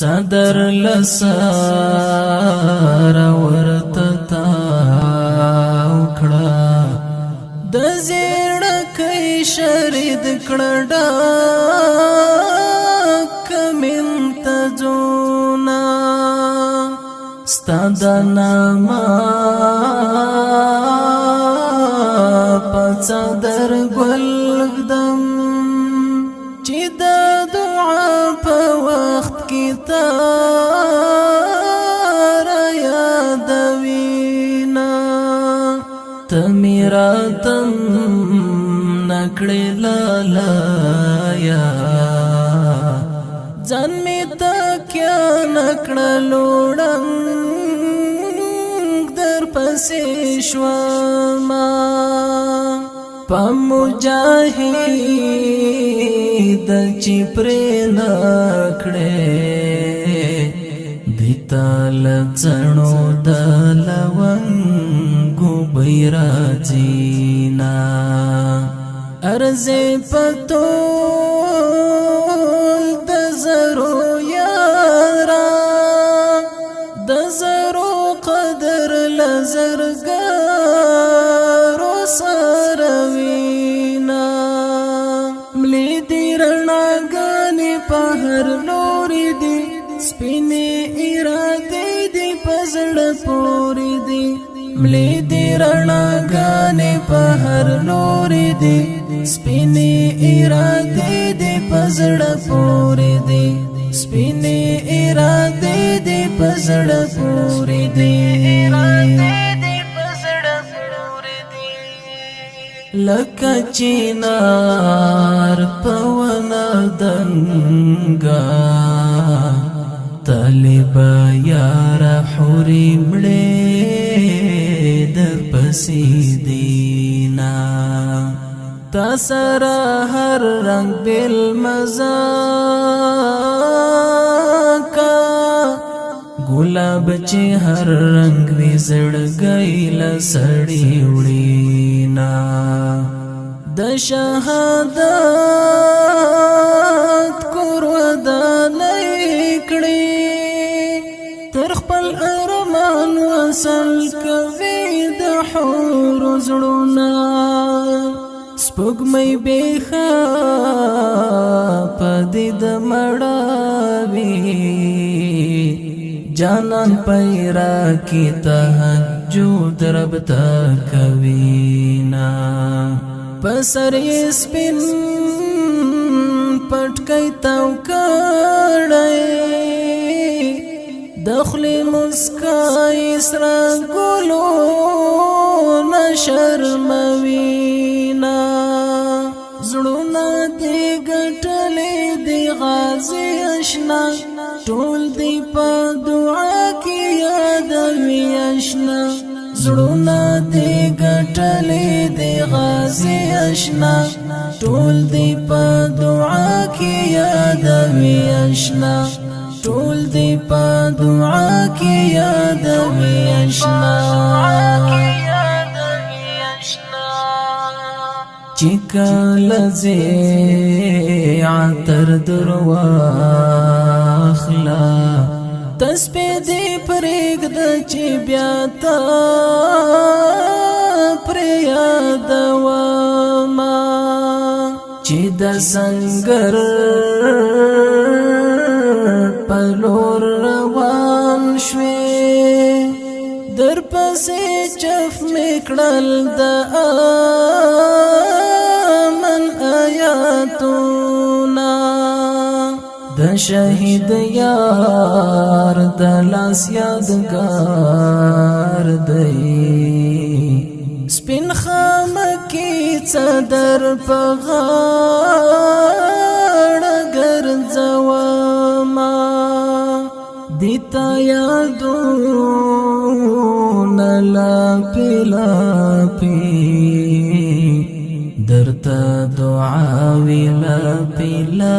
صدر لسار ورتتا وکړه د زیړه کای شرید کړه کمن تجونا ستاد ناما پڅدر ګلدم چې د دعا په وخت کې تا را یادوینا تمیراتم نکړې لالایا ځان می تکیا نکړلوړم در پسې شوما پمجاهد چې پر نکړې دیتال څنو د لونګو بیرازینا ارزه پتول د زرو یارا د زرو قدر لزرګارو سروینا ملي دی رڼاګانې په هر لوري دی سپینې اراده دی پزړه پورې دی ملي دی رڼاګانې په هر لوري دی سپینې اراده دی پزړه پورې دی سپینې اراده دی پزړه پورې دی لکه چینار پونا دنګا طالب یار حوري مړې در پسې دینا تاسرا هر رنگ بل مزا کا گلاب چې هر رنگ وی زړګی لسړی وړینا د شهادت کوردا لیکړي تر خپل ارمان وصل کوي د حور زړونه سپوږمۍ بیخه پدې د مړاوي جانان پیرا کی تهجد رب تا کوینا پسر سپین پټکای تاو کړای دخلی مسکای سرا ګلو نشرموینا زړونه دی ګټلې دی غازی اشنا ټول دی په دعا کې یادوي اشنا زړونه دی ګټلې دی غازی اشنا ټول دی په دعا کې یادوي اشنا ټول دی په دعا کې یادوي اشنا چکل زی عطر درواخلا تسبیح دی پرېږد چې بیا تا پرې یادوما چې د سنگر په لور روان شوې در پسې چف مې کړل د آیاتنا د شهید یار د لاس یادګار دی سپین خام کی صدر په غاړه ګرځوما دیتا یادونه لا پی درتا دعا ویلا پیلا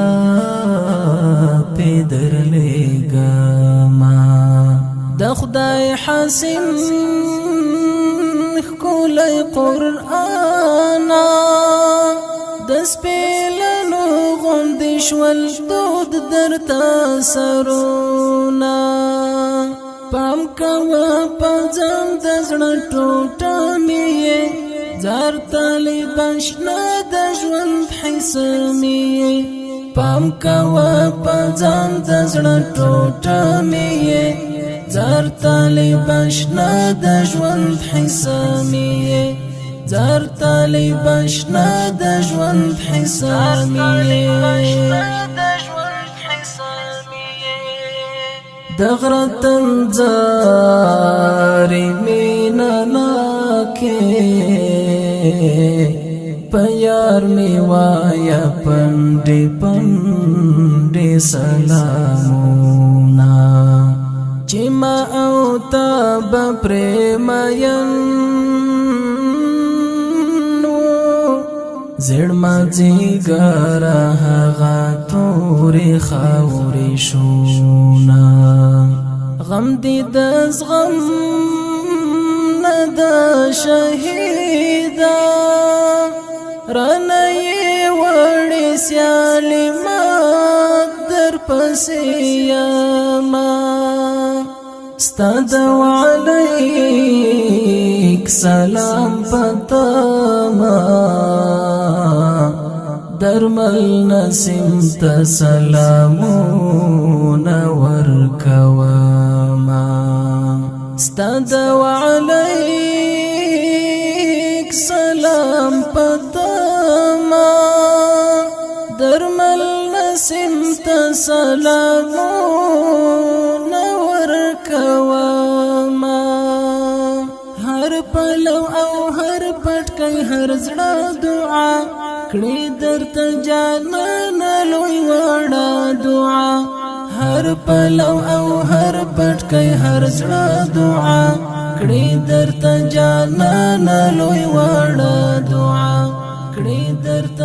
پیدر لگاما د خدای حسین خکولی قرآنا د سپیلنو غوندې شول دود درتا سرو کوا پځم د زړه ټوټه مې زار طالب آشنا د ژوند حصه مې پام کوا پځم د زړه ټوټه مې زار طالب آشنا د ژوند حصه مې زار طالب آشنا د ژوند حصه مې دغره تنزاري مینا ناکه پیار می وایا پندې پندې سلامونا چې ما او تا پرېماین زړ ما جګرا هغه تورې خاورې شونا غم دې د زغم نه د شهیدا رانه وړې سیالې ما در پسې یما استاد وعليك سلام پتما درمل نسیم تا سلامون ورکوما استاد وعليك سلام پتما درمل نسیم تا سلامون ورکوما هر پلو او هر پټکای هر زړه دعا کړي درته جانان لوی وړه دعا هر پلو او هر پټکای هر زړه دعا کړي درته جانان لوی وړه دعا کړي درته